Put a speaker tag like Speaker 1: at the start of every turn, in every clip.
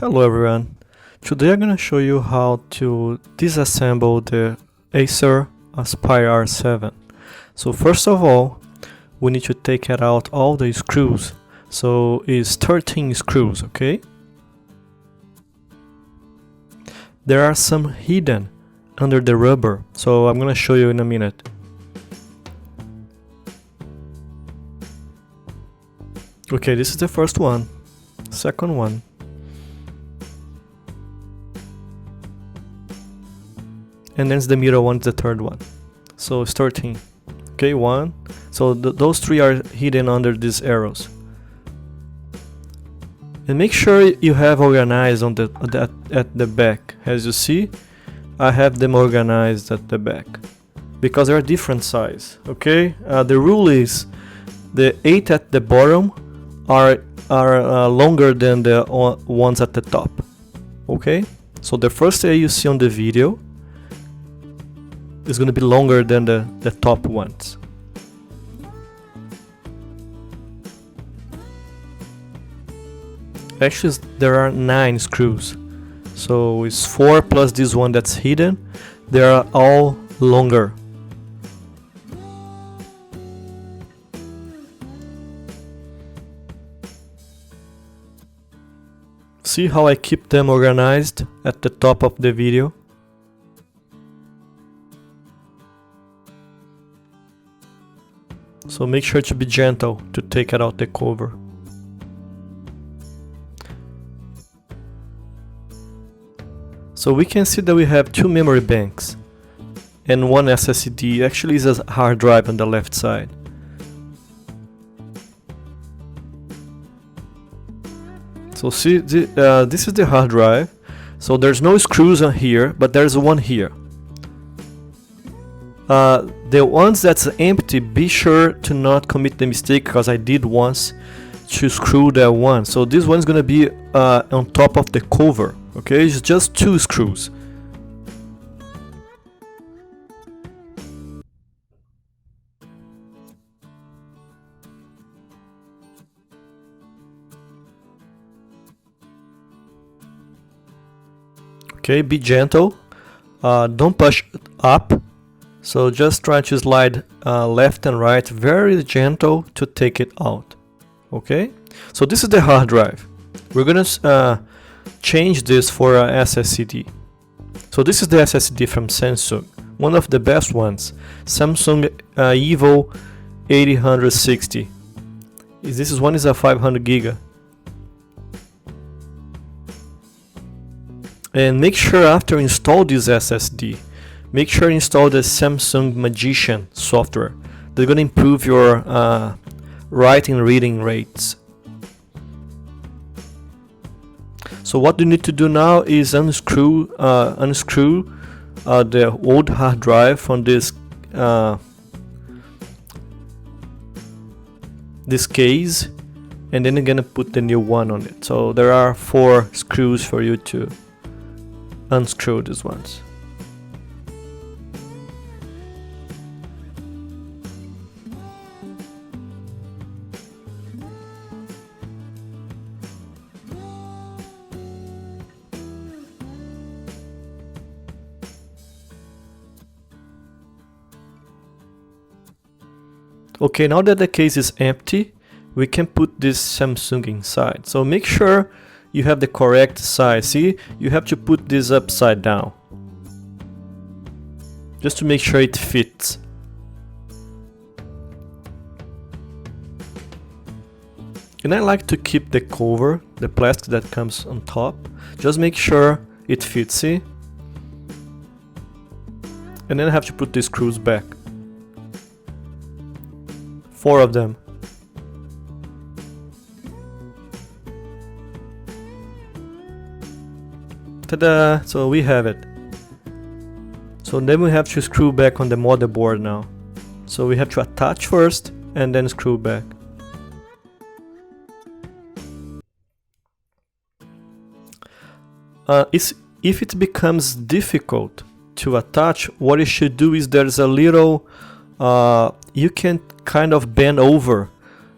Speaker 1: Hello everyone, today I'm going to show you how to disassemble the Acer Aspire R7. So first of all, we need to take out all the screws. So it's 13 screws, okay? There are some hidden under the rubber, so I'm going to show you in a minute. Okay, this is the first one, second one. And then the middle one is the third one. So it's 13. Okay, one. So those three are hidden under these arrows. And make sure you have organized on at the back. As you see, I have them organized at the back because they are different size. Okay, the rule is the 8 at the bottom are longer than the ones at the top. Okay, so the first A you see on the video is going to be longer than the top ones. Actually, there are 9 screws, so it's 4 plus this one that's hidden. They are all longer. See how I keep them organized at the top of the video? So make sure to be gentle to take out the cover. So we can see that we have 2 memory banks and 1 SSD. Actually is a hard drive on the left side. So see, this is the hard drive. So there's no screws on here, but there's one here. The ones that's empty, be sure to not commit the mistake, because I did once, to screw that one. So this one's gonna be on top of the cover. Okay, it's just 2 screws. Okay, be gentle. Don't push up. So just try to slide left and right, very gentle to take it out. Okay, so this is the hard drive. We're gonna change this for a SSD. So this is the SSD from Samsung, one of the best ones. Samsung Evo 8060. This one is a 500 giga. And make sure after install this SSD, make sure you install the Samsung Magician software. They're going to improve your writing and reading rates. So what you need to do now is unscrew the old hard drive from this case, and then you're going to put the new one on it. So there are 4 screws for you to unscrew these ones. Okay, now that the case is empty, we can put this Samsung inside. So make sure you have the correct size. See, you have to put this upside down, just to make sure it fits. And I like to keep the cover, the plastic that comes on top. Just make sure it fits, see? And then I have to put the screws back. 4 of them. Ta-da! So we have it. So then we have to screw back on the motherboard now. So we have to attach first and then screw back. If it becomes difficult to attach, what you should do is there's a little you can kind of bend over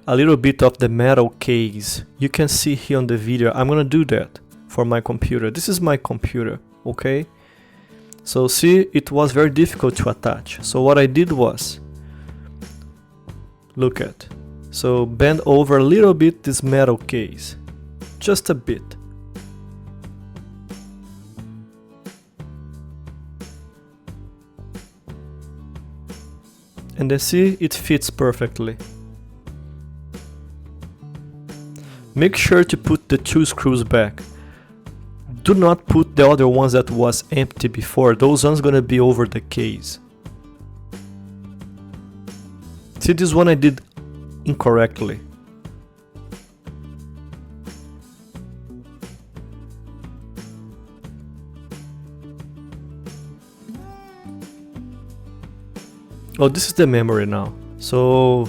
Speaker 1: a little bit of the metal case. You can see here on the video. I'm gonna do that for my computer. This is my computer, okay? So see, it was very difficult to attach. So what I did was, look at, so bend over a little bit this metal case, just a bit. And then see, it fits perfectly. Make sure to put the 2 screws back. Do not put the other ones that was empty before. Those ones gonna be over the case. See, this one I did incorrectly. Oh, this is the memory now. So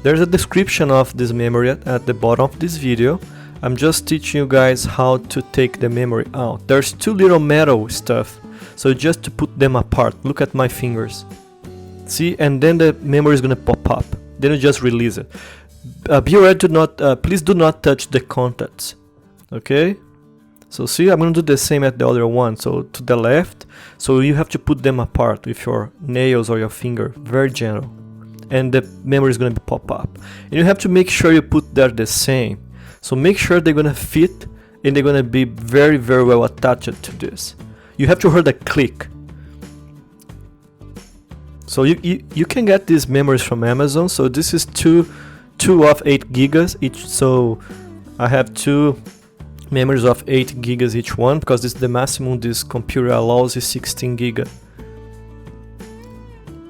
Speaker 1: there's a description of this memory at the bottom of this video. I'm just teaching you guys how to take the memory out. There's 2 little metal stuff, so just to put them apart. Look at my fingers. See, and then the memory is gonna pop up. Then you just release it. Be aware to not, please do not touch the contacts. Okay? So see, I'm gonna do the same at the other one. So to the left, so you have to put them apart with your nails or your finger, very gentle. And the memory is gonna pop up. And you have to make sure you put that the same. So make sure they're gonna fit and they're gonna be very, very well attached to this. You have to hear the click. So you can get these memories from Amazon. So this is two of 8 gigas each. So I have 2 memories of 8 gigas each one, because this is the maximum this computer allows is 16 giga.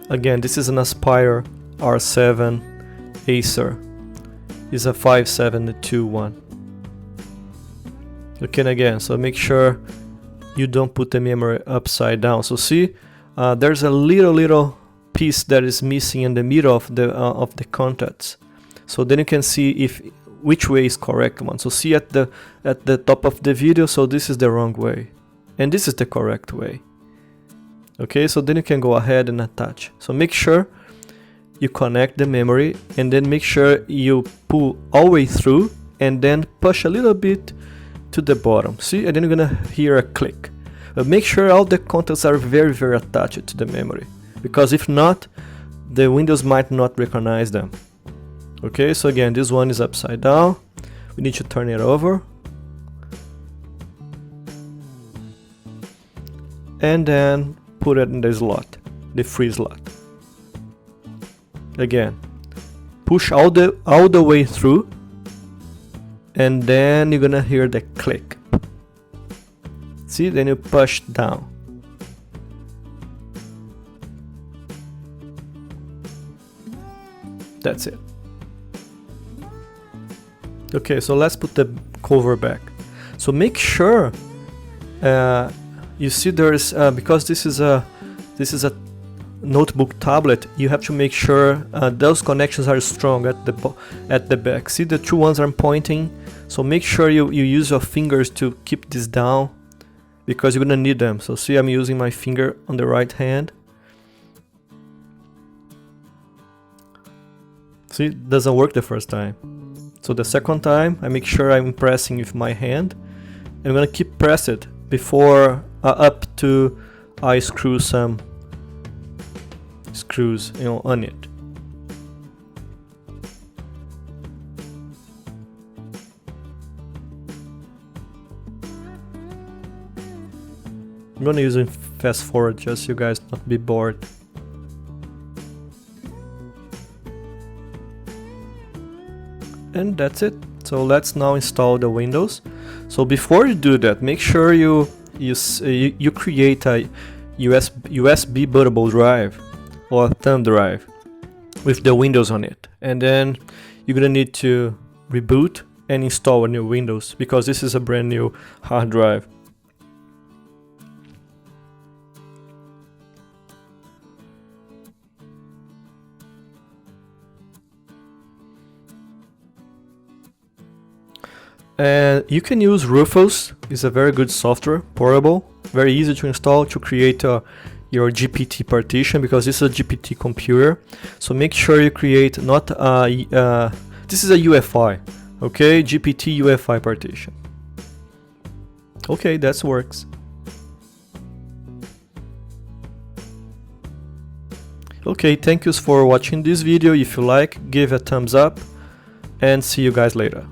Speaker 1: Again, this is an Aspire R7 Acer. It's a 572 one. Okay, and again, so make sure you don't put the memory upside down. So see, there's a little piece that is missing in the middle of the contacts. So then you can see which way is correct one. So see at the top of the video, so this is the wrong way and this is the correct way. Okay, so then you can go ahead and attach. So make sure you connect the memory and then make sure you pull all the way through and then push a little bit to the bottom. See, and then you're gonna hear a click. But make sure all the contacts are very, very attached to the memory, because if not, the Windows might not recognize them. Okay, so again, this one is upside down. We need to turn it over. And then put it in the slot, the free slot. Again, push all the way through, and then you're gonna hear the click. See, then you push down. That's it. Okay, so let's put the cover back. So make sure you see there's because this is a notebook tablet, you have to make sure those connections are strong at the back. See, the 2 ones I'm pointing, so make sure you use your fingers to keep this down, because you're gonna need them. So see, I'm using my finger on the right hand. See, it doesn't work the first time. So the second time, I make sure I'm pressing with my hand, and I'm gonna keep press it before up to I screw some screws, on it. I'm gonna use it fast forward just so you guys not be bored. And that's it. So let's now install the Windows. So before you do that, make sure you create a USB bootable drive or thumb drive with the Windows on it, and then you're gonna need to reboot and install a new Windows, because this is a brand new hard drive. And you can use Rufus. It's a very good software, portable, very easy to install to create your GPT partition, because this is a GPT computer. So make sure you create not this is a UEFI, okay, GPT UEFI partition. Okay, that works. Okay, thank you for watching this video. If you like, give a thumbs up and see you guys later.